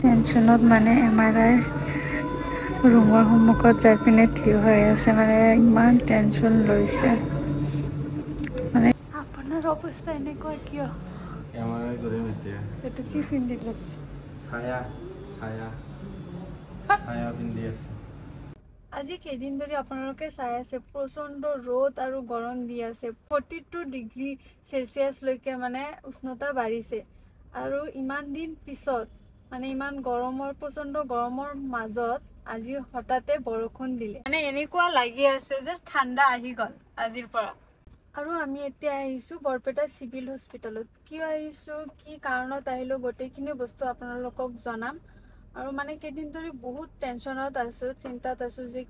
টেনশ্যনত মানে MRI ৰুমৰ সন্মুখত যাই পিনে থিয় হৈ আছে, মানে ইমান টেনশ্যন লৈছে। মানে আপোনাৰ অৱস্থা এনেকুৱা কিয়? MRI কৰিম এতিয়া। এইটো কি পিন্ধি লৈছে? ছায়া পিন্ধি আছে। আজি কেইদিন ধৰি আপোনালোকে চাই আছে প্ৰচণ্ড ৰ'দ আৰু গৰম দি আছে। 42 ডিগ্ৰী চেলচিয়াছ লৈকে মানে উষ্ণতা বাঢ়িছে। আৰু ইমান দিন পিছত মানে ইমান গৰমৰ প্ৰচণ্ড গৰমৰ মাজত আজি হঠাতে বৰষুণ দিলে। মানে এনেকুৱা লাগি আছে যে ঠাণ্ডা আহি গ'ল আজিৰ পৰা। আৰু আমি এতিয়া আহিছোঁ বৰপেটা চিভিল হস্পিটেলত। কিয় আহিছোঁ, কি কাৰণত আহিলোঁ, গোটেইখিনি বস্তু আপোনালোকক জনাম। আৰু মানে কেইদিন ধৰি বহুত টেনশ্যনত আছোঁ, চিন্তাত আছোঁ যে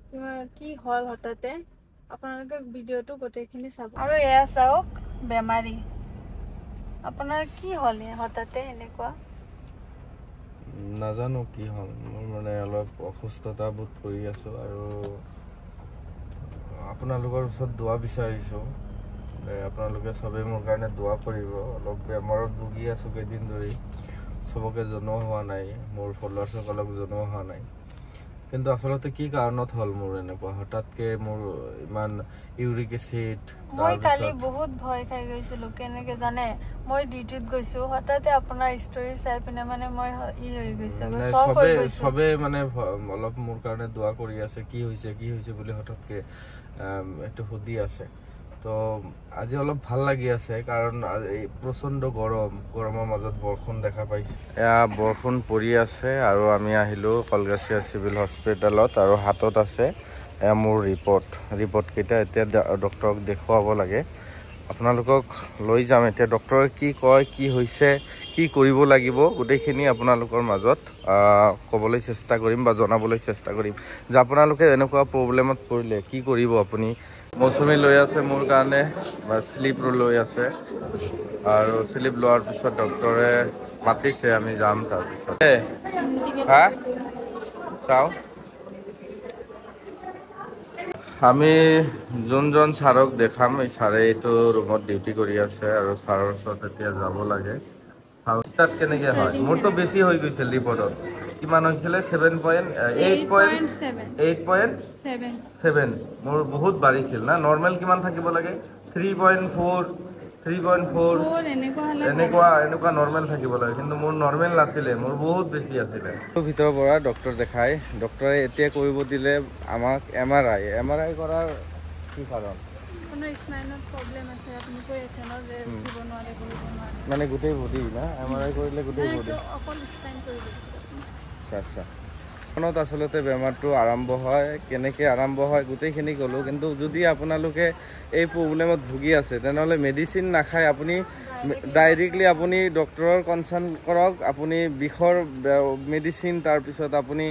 কি হ'ল হঠাতে। আপোনালোকে ভিডিঅ'টো গোটেইখিনি চাব। আৰু এয়া চাওক বেমাৰী, আপোনাৰ কি হ'ল হঠাতে এনেকুৱা? নাজানো কি হ'ল, মোৰ মানে অলপ অসুস্থতা বোধ কৰি আছোঁ আৰু আপোনালোকৰ ওচৰত দোৱা বিচাৰিছোঁ। আপোনালোকে চবেই মোৰ কাৰণে দোৱা কৰিব। অলপ বেমাৰত ভুগি আছোঁ কেইদিন ধৰি, চবকে জনোৱা হোৱা নাই, মোৰ ফলোৱাৰ্ছসকলক জনোৱা হোৱা নাই। কিন্তু আচলতে কি কাৰণত হ'ল মোৰ এনেকুৱা হঠাৎকে মোৰ ইমান ইউৰিক এচিড? মই কালি বহুত ভয় খাই গৈছিলোঁ। কেনেকে জানে, মই ডিউটিত গৈছোঁ, হঠাতে আপোনাৰ ষ্টৰি চাই পিনে মানে মই হৈ গৈছোঁ। চবে মানে অলপ মোৰ কাৰণে দোৱা কৰি আছে, কি হৈছে বুলি হঠাৎকে এইটো সুধি আছে। তো আজি অলপ ভাল লাগি আছে, কাৰণ এই প্ৰচণ্ড গৰমৰ মাজত বৰষুণ দেখা পাইছোঁ। এয়া বৰষুণ পৰি আছে আৰু আমি আহিলোঁ কলগাছিয়া চিভিল হস্পিটেলত। আৰু হাতত আছে এয়া মোৰ ৰিপৰ্টকেইটা। এতিয়া ডক্টৰক দেখুৱাব লাগে। আপোনালোকক লৈ যাম এতিয়া। ডক্টৰে কি কয়, কি হৈছে, কি কৰিব লাগিব, গোটেইখিনি আপোনালোকৰ মাজত ক'বলৈ চেষ্টা কৰিম বা জনাবলৈ চেষ্টা কৰিম যে আপোনালোকে এনেকুৱা প্ৰব্লেমত পৰিলে কি কৰিব। আপুনি মৌচুমী লৈ আছে মোৰ কাৰণে, বা শ্লিপ লৈ আছে, আৰু শ্লিপ লোৱাৰ পিছত ডক্টৰে মাতিছে, আমি যাম তাৰপিছত। চাওঁ আমি যোনজন ছাৰক দেখাম, এই ছাৰে এইটো ৰুমত ডিউটি কৰি আছে আৰু ছাৰৰ ওচৰত এতিয়া যাব লাগে। ষ্টাৰ্ট কেনেকৈ হয়? মোৰতো বেছি হৈ গৈছিল ৰিপৰ্টত। কিমান হৈছিলে? 7.8.7। মোৰ বহুত বাঢ়িছিল না। নৰ্মেল কিমান থাকিব লাগে? 3.4 এনেকুৱা নৰ্মেল থাকিব লাগে, কিন্তু মোৰ নৰ্মেল নাছিলে, মোৰ বহুত বেছি আছিলে। ভিতৰৰ পৰা ডক্টৰ দেখাই, ডক্টৰে এতিয়া কৰিব দিলে আমাক MRI কৰাৰ কি কাৰণ? মানে গোটেই বডি না? MRI কৰিলে গোটেই বডি? আচ্ছা। ফোনত আচলতে বেমাৰটো আৰম্ভ হয়, কেনেকৈ আৰম্ভ হয় গোটেইখিনি ক'লোঁ। কিন্তু যদি আপোনালোকে এই প্ৰব্লেমত ভুগি আছে, তেনেহ'লে মেডিচিন নাখায় আপুনি ডাইৰেক্টলি আপুনি ডক্টৰৰ কনচাল্ট কৰক। আপুনি বিষৰ মেডিচিন, তাৰপিছত আপুনি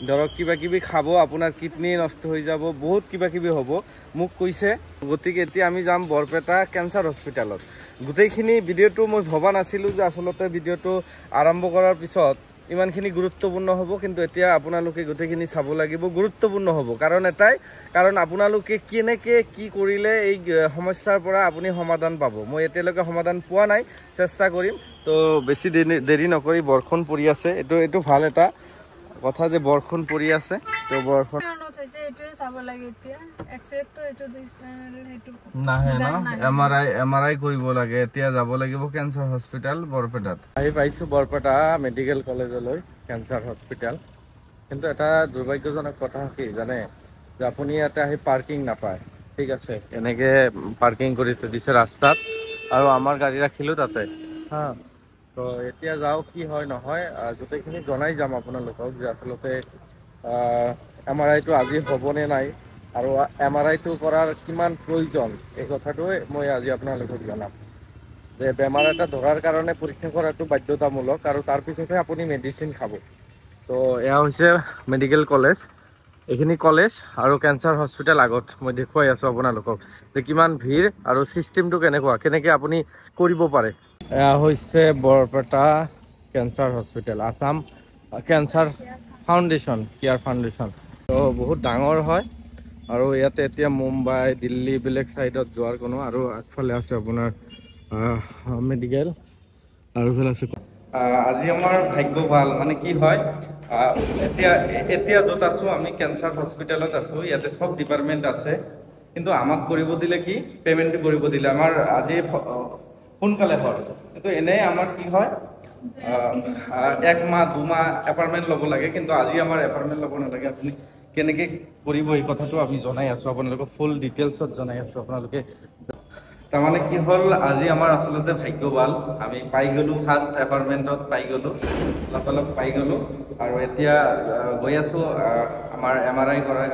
ধৰক কিবাকিবি খাব, আপোনাৰ কিডনী নষ্ট হৈ যাব, বহুত কিবাকিবি হ'ব, মোক কৈছে। গতিকে এতিয়া আমি যাম বৰপেটা কেঞ্চাৰ হস্পিটেলত। গোটেইখিনি ভিডিঅ'টো মই ভবা নাছিলোঁ যে আচলতে ভিডিঅ'টো আৰম্ভ কৰাৰ পিছত ইমানখিনি গুৰুত্বপূৰ্ণ হ'ব, কিন্তু এতিয়া আপোনালোকে গোটেইখিনি চাব লাগিব। গুৰুত্বপূৰ্ণ হ'ব কাৰণ আপোনালোকে কেনেকৈ কি কৰিলে এই সমস্যাৰ পৰা আপুনি সমাধান পাব। মই এতিয়ালৈকে সমাধান পোৱা নাই, চেষ্টা কৰিম। তো বেছি দেৰি নকৰি, বৰষুণ পৰি আছে, এইটো ভাল এটা কথা যে বৰষুণ পৰি আছে। তো বৰষুণ নাহে ন? MRI কৰিব লাগে। এতিয়া যাব লাগিব কেঞ্চাৰ হস্পিটেল বৰপেটাত। আহি পাইছোঁ বৰপেটা মেডিকেল কলেজলৈ, কেঞ্চাৰ হস্পিটেল। কিন্তু এটা দুৰ্ভাগ্যজনক কথা কি জানে, যে আপুনি ইয়াতে আহি পাৰ্কিং নাপায়। ঠিক আছে, এনেকৈ পাৰ্কিং কৰি থৈ দিছে ৰাস্তাত, আৰু আমাৰ গাড়ী ৰাখিলোঁ তাতে। তো এতিয়া যাওঁ, কি হয় নহয় গোটেইখিনি জনাই যাম আপোনালোকক যে আচলতে MRIটো আজি হ'বনে নাই, আৰু MRIটো কৰাৰ কিমান প্ৰয়োজন, এই কথাটোৱে মই আজি আপোনালোকক জনাম। যে বেমাৰ এটা ধৰাৰ কাৰণে পৰীক্ষা কৰাটো বাধ্যতামূলক, আৰু তাৰপিছতহে আপুনি মেডিচিন খাব। তো এয়া হৈছে মেডিকেল কলেজ, এইখিনি কলেজ আৰু কেঞ্চাৰ হস্পিটেল আগত মই দেখুৱাই আছোঁ আপোনালোকক যে কিমান ভিৰ আৰু ছিষ্টেমটো কেনেকৈ আপুনি কৰিব পাৰে। এয়া হৈছে Barpeta cancer hospital, Assam cancer care foundation. তো বহুত ডাঙৰ হয়, আৰু ইয়াতে এতিয়া মুম্বাই, দিল্লী, বেলেগ ছাইডত যোৱাৰ কোনো, আৰু আগফালে আছে আপোনাৰ মেডিকেল, আৰু এইফালে আছে আজি আমাৰ ভাগ্য ভাল মানে কি হয় এতিয়া য'ত আছোঁ আমি কেঞ্চাৰ হস্পিটেলত আছোঁ ইয়াতে সব ডিপাৰ্টমেণ্ট আছে কিন্তু আমাক কৰিব দিলে কি পে'মেণ্ট কৰিব দিলে আমাৰ আজি সোনকালে হয় কিন্তু এনেই আমাৰ কি হয় 1 মাহ 2 মাহ এপাৰ্টমেণ্ট ল'ব লাগে কিন্তু আজি আমাৰ এপাৰ্টমেণ্ট ল'ব নালাগে আপুনি কেনেকৈ কৰিব এই কথাটো আমি জনাই আছোঁ আপোনালোকক ফুল ডিটেইলছত জনাই আছোঁ আপোনালোকে তাৰমানে কি হ'ল আজি আমাৰ আচলতে ভাগ্য ভাল আমি পাই গ'লোঁ ফাৰ্ষ্ট এপাৰ্টমেণ্টত পাই গ'লোঁ অলপ পাই গ'লোঁ আৰু এতিয়া গৈ আছোঁ আমাৰ MRI কৰাৰ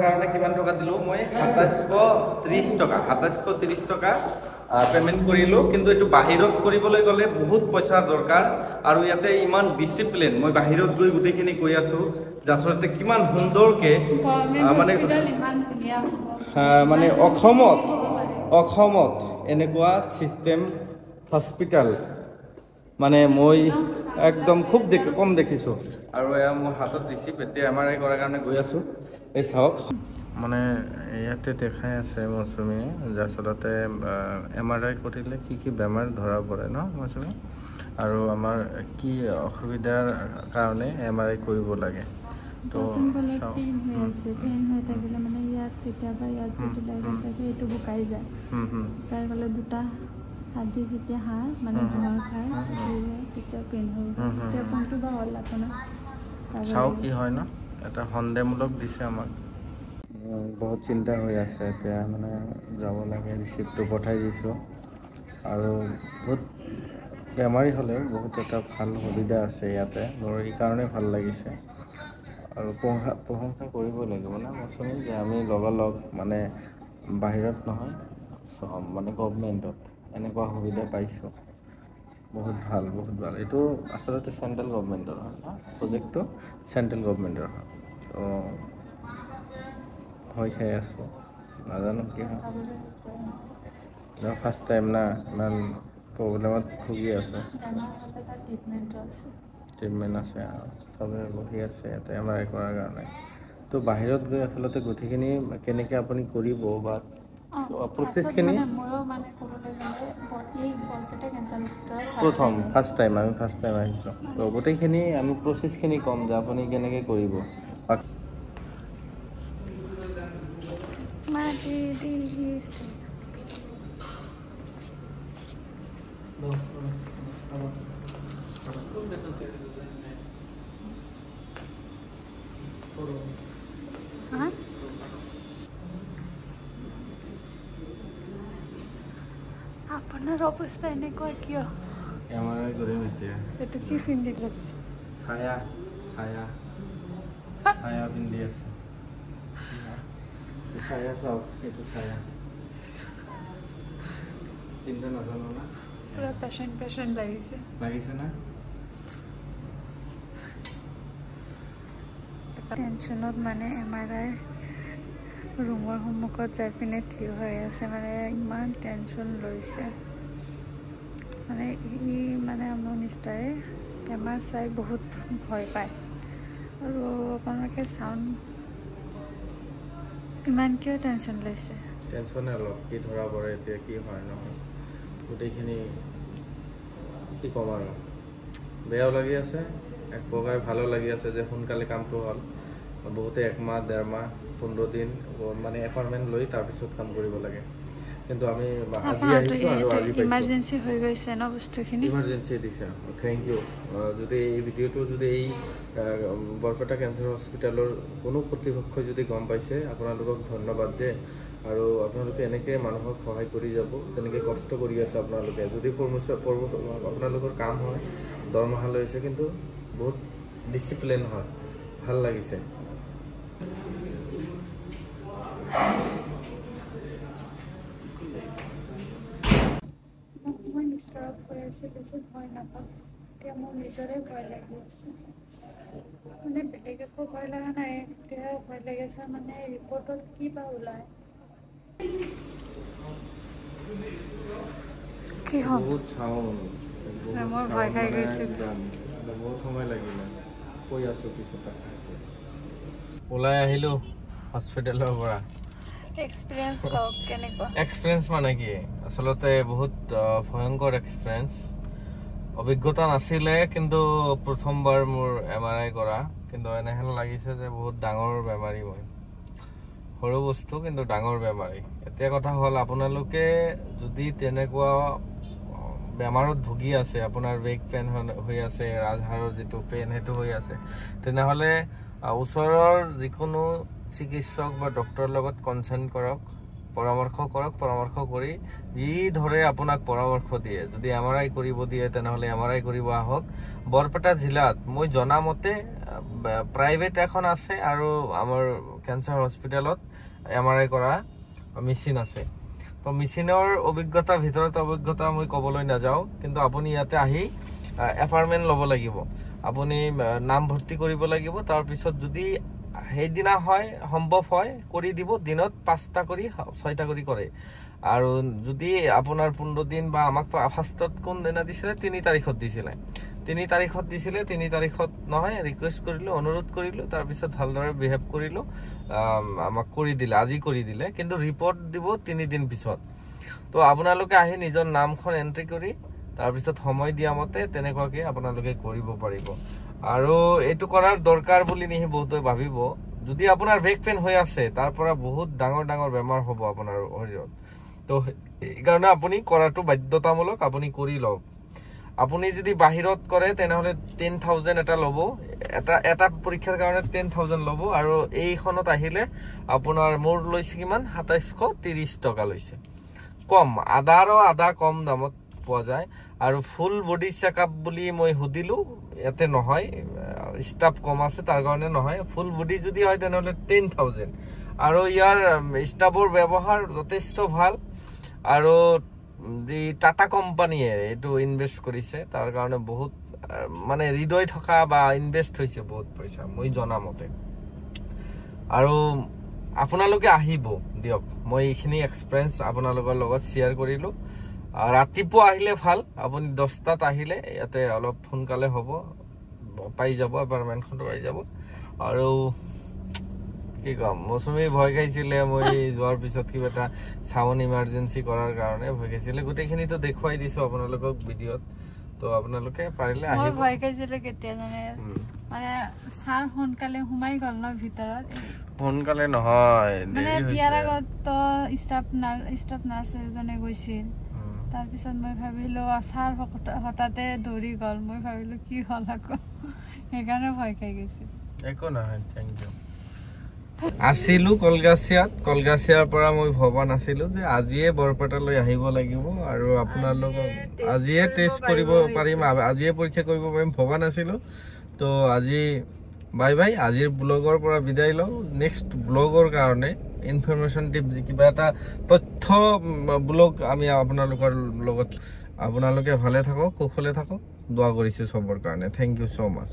কাৰণে কিমান টকা দিলোঁ মই 2730 টকা পে'মেণ্ট কৰিলোঁ কিন্তু এইটো বাহিৰত কৰিবলৈ গ'লে বহুত পইচা দৰকাৰ আৰু ইয়াতে ইমান ডিচিপ্লিন মই বাহিৰত গৈ গোটেইখিনি কৈ আছোঁ যে আচলতে কিমান সুন্দৰকৈ মানে অসমত এনেকুৱা চিষ্টেম হস্পিটেল মানে মই একদম খুব কম দেখিছোঁ আৰু এয়া মোৰ হাতত ৰিচিপ্ট এতিয়া MRI কৰাৰ কাৰণে গৈ আছোঁ এই চাওক মানে ইয়াতে দেখাই আছে মৌচুমী যে আচলতে MRI কৰিলে কি বেমাৰ ধৰা পৰে ন মৌচুমী আৰু আমাৰ কি অসুবিধাৰ কাৰণে MRI কৰিব লাগে তো পেইন হৈ থাকিলে মানে ইয়াত কেতিয়াবা ইয়াত যিটো লাইগন থাকে এইটো শুকাই যায় তাৰ গ'লে দুটা হাত যেতিয়া হাড় মানে ঘৰ খায় তেতিয়া পেইন হৈ তেতিয়া কোনটো বা হ'ল আপোনাৰ চাওক কি হয় ন এটা সন্দেহমূলক দিছে আমাক বহুত চিন্তা হৈ আছে এতিয়া মানে যাব লাগে ৰিচিপ্টটো পঠাই দিছোঁ আৰু বহুত বেমাৰী হ'লেও বহুত এটা ভাল সুবিধা আছে ইয়াতে মোৰ এইকাৰণে ভাল লাগিছে আৰু প্ৰশংসা কৰিব লাগিব না মৌচুমী যে আমি লগালগ মানে বাহিৰত নহয় মানে গভৰ্ণমেণ্টত এনেকুৱা সুবিধা পাইছোঁ বহুত ভাল এইটো আচলতে চেণ্ট্ৰেল গভৰ্ণমেণ্টৰ হয় ন প্ৰজেক্টটো চেণ্ট্ৰেল গভৰ্ণমেণ্টৰ হয় তো ভয় খাই আছোঁ নাজানো কি হয় ফাৰ্ষ্ট টাইম না ইমান প্ৰব্লেমত ভুগি আছোঁ ট্ৰিটমেণ্ট আছে চবে বহি আছে ইয়াতে MRI কৰাৰ কাৰণে তো বাহিৰত গৈ আচলতে গোটেইখিনি কেনেকৈ আপুনি কৰিব বা প্ৰচেছখিনি প্ৰথম ফাৰ্ষ্ট টাইম আহিছোঁ তো গোটেইখিনি আমি প্ৰচেছখিনি ক'ম যে আপুনি কেনেকৈ কৰিব আপোনাৰ অৱস্থা এনেকুৱা কিয় MRI কৰিম এতিয়া এইটো কি পিন্ধি লৈছে ছায়া পিন্ধি আছে ছায়া চাওক এইটো ছায়া চিন্তা নাজানো না পুৰা পেচেণ্ট লাগিছে না টেনশ্যনত মানে MRI ৰুমৰ সন্মুখত যাই পিনে থিয় হৈ আছে মানে ইমান টেনশ্যন লৈছে মানে মানে মোৰ নিষ্ঠাৰে বেমাৰ চাই বহুত ভয় পায় আৰু আপোনালোকে চাউণ্ড ইমান কিয় টেনশ্যন লৈছে টেনশ্যনে অলপ কি ধৰা পৰে এতিয়া কি হয় নহয় গোটেইখিনি কি ক'ম আৰু বেয়াও লাগি আছে এক প্ৰকাৰে ভালো লাগি আছে যে সোনকালে কামটো হ'ল বহুতে 1 মাহ 1.5 মাহ 15 দিন মানে এপাৰ্টমেণ্ট লৈ তাৰপিছত কাম কৰিব লাগে কিন্তু আমি আজি আহিছোঁ আৰু আজি ইমাৰ্জেঞ্চি হৈ গৈছে ন বস্তুখিনি ইমাৰ্জেঞ্চি দিছে থেংক ইউ যদি এই ভিডিঅ'টো যদি এই বৰপেটা কেঞ্চাৰ হস্পিটেলৰ কোনো কৰ্তৃপক্ষই যদি গম পাইছে আপোনালোকক ধন্যবাদ দিয়ে আৰু আপোনালোকে এনেকৈ মানুহক সহায় কৰি যাব তেনেকৈ কষ্ট কৰি আছে আপোনালোকে যদি আপোনালোকৰ কাম হয় দৰমহা লৈছে কিন্তু বহুত ডিচিপ্লিন হয় ভাল লাগিছে মই নিষ্ঠৰত কৈ আছিলোঁ যে ভয় নাপাওঁ এতিয়া মোৰ নিজৰে ভয় লাগি আছে মানে বেলেগ একো ভয় লগা নাই এতিয়া ভয় লাগিছে মানে ৰিপৰ্টত কি বা ওলায় কি হ'ব বহুত চাউণ্ড মই ভয় খাই গৈছিলোঁ বহুত সময় লাগিলে কৈ আছোঁ পিছত ওলাই আহিলোঁ হস্পিটেলৰ পৰা এক্সপিৰিয়েঞ্চ কওক কেনেকুৱা এক্সপিৰিয়েঞ্চ মানে কি আচলতে বহুত ভয়ংকৰ এক্সপিৰিয়েঞ্চ অভিজ্ঞতা নাছিলে কিন্তু প্ৰথমবাৰ মোৰ MRI কৰা কিন্তু এনেহেন লাগিছে যে বহুত ডাঙৰ বেমাৰী মই সৰু বস্তু কিন্তু ডাঙৰ বেমাৰী এতিয়া কথা হ'ল আপোনালোকে যদি তেনেকুৱা বেমাৰত ভুগি আছে আপোনাৰ বেক পেইন হৈ আছে ৰাজহাড়ৰ যেটো পেইন হেতু হৈ আছে তেনেহলে ওচৰৰ যিকোনো চিকিৎসক বা ডক্টৰৰ লগত কনসাল্ট কৰক পৰামৰ্শ কৰি যি ধৰে আপোনাক পৰামৰ্শ দিয়ে যদি MRI কৰিব দিয়ে তেনেহলে MRI কৰিব আহক বৰপেটা জিলাত মই জনামতে প্ৰাইভেট এখন আছে আৰু আমাৰ ক্যান্সাৰ হস্পিটেলত MRI কৰা মেচিন আছে তো মেচিনৰ অভিজ্ঞতা ভিতৰত অভিজ্ঞতা মই কবলৈ নাযাও কিন্তু আপুনি ইয়াতে আহি এপইন্টমেন্ট ল'ব লাগিব আপুনি নাম ভৰ্তি কৰিব লাগিব তাৰ পিছত যদি হেদিনা হয় সম্ভৱ হয় কৰি দিব দিনত 5টা কৰি 6টা কৰি কৰে আৰু যদি আপোনাৰ 15 দিন বা আমাক ফাৰ্ষ্টত কোন দিনা দিছিলে 3 তাৰিখত দিছিলে 3 তাৰিখত নহয় ৰিকুৱেষ্ট কৰিলো অনুৰোধ কৰিলো তাৰ পিছত ভালদৰে বিহেভ কৰিলো আমাক কৰি দিলে আজি কৰি দিলে কিন্তু ৰিপৰ্ট দিব 3 দিন পিছত তো আপোনালোকে আহি নিজৰ নামখন এন্ট্ৰি কৰি তাৰ পিছত সময় দিয়া মতে তেনেকুৱাকে আপোনালোকে কৰিব পাৰিব আৰু এটো কৰাৰ দৰকাৰ বুলি নিহি বহুত ভাবিব যদি আপোনাৰ বেক পেইন হৈ আছে তাৰ পৰা বহুত ডাঙৰ বেমাৰ হ'ব আপোনাৰ শৰীৰত তো এই কাৰণে আপুনি কৰাটো বাধ্যতামূলক আপুনি কৰি লওক আপুনি যদি বাহিৰত কৰে তেনেহলে 10000 এটা লব এটা পৰীক্ষাৰ কাৰণে 10000 লব আৰু এইখনত আহিলে আপোনাৰ মোৰ লৈছে কিমান 2730 টকা লৈছে কম আধা কম দামত পোৱা যায় আৰু ফুল বডি চেকআপ বুলি মই হুদিলো এতে নহয় স্টাফ কম আছে তাৰ কাৰণে নহয় ফুল বডি যদি হয় তেনেহলে 10000 আৰু ইয়াৰ স্টাফৰ ব্যৱহাৰ যথেষ্ট ভাল আৰু দি টাটা কোম্পানীয়ে এটো ইনভেস্ট কৰিছে তাৰ কাৰণে বহুত মানে হৃদয় থকা বা ইনভেস্ট হৈছে বহুত পইচা মই জনামতে আৰু আপোনালোকে আহিব দিয়ক মই এইখিনি এক্সপেৰিয়েন্স আপোনালোকৰ লগত শেয়াৰ কৰিলো ৰাতিপুৱা আহিলে ভাল আপুনি 10টাত আহিলে ইয়াতে অলপ সোনকালে হ'ব পাই যাব এপইন্টমেন্টখন পাই যাব আৰু কি কম মৌসুমী ভয় খাইছিলে মই যোৱাৰ পিছত কিবা এটা সাউন্ড ইমাৰ্জেন্সি কৰাৰ কাৰণে ভয় খাইছিলে গুটেখিনি তো দেখুৱাই দিছো আপোনালোকক ভিডিঅত তো আপোনালোকে পাৰিলে আহিব মই ভয় খাইছিলে কেতিয়া জানে মানে সাৰ সোনকালে হুমাই গল ন ভিতৰত সোনকালে নহয় মানে বিয়াৰ আগত তো স্টাফ নাৰ্স এজনে গৈছিল তাৰ পিছত মই ভাবিলো সাৰ হঠাতে দৌৰি গল মই ভাবিলো কি হল আকৌ সেইকাৰণে ভয় খাই গৈছিল একো নহয় থ্যাংক ইউ আসিলো কলগাছিয়াৰ পৰা মই ভবা নাছিলো যে আজিয়ে বৰপেটালৈ আহিব লাগিব আৰু আপোনালোকক আজিয়ে টেষ্ট কৰিব পাৰিম আজিয়ে পৰীক্ষা কৰিব পাৰিম ভবা নাছিলো তো আজি বাই বাই আজিৰ ব্লগৰ পৰা বিদায় লওঁ নেক্সট ব্লগৰ কাৰণে ইনফৰমেশন টিপ কিবা এটা তথ্য ব্লগ আমি আপোনালোকৰ লগত আপোনালোকে ভালে থাকক কুশলে থাকক দোয়া কৰিছো সবৰ কাৰণে থ্যাংক ইউ সো মাচ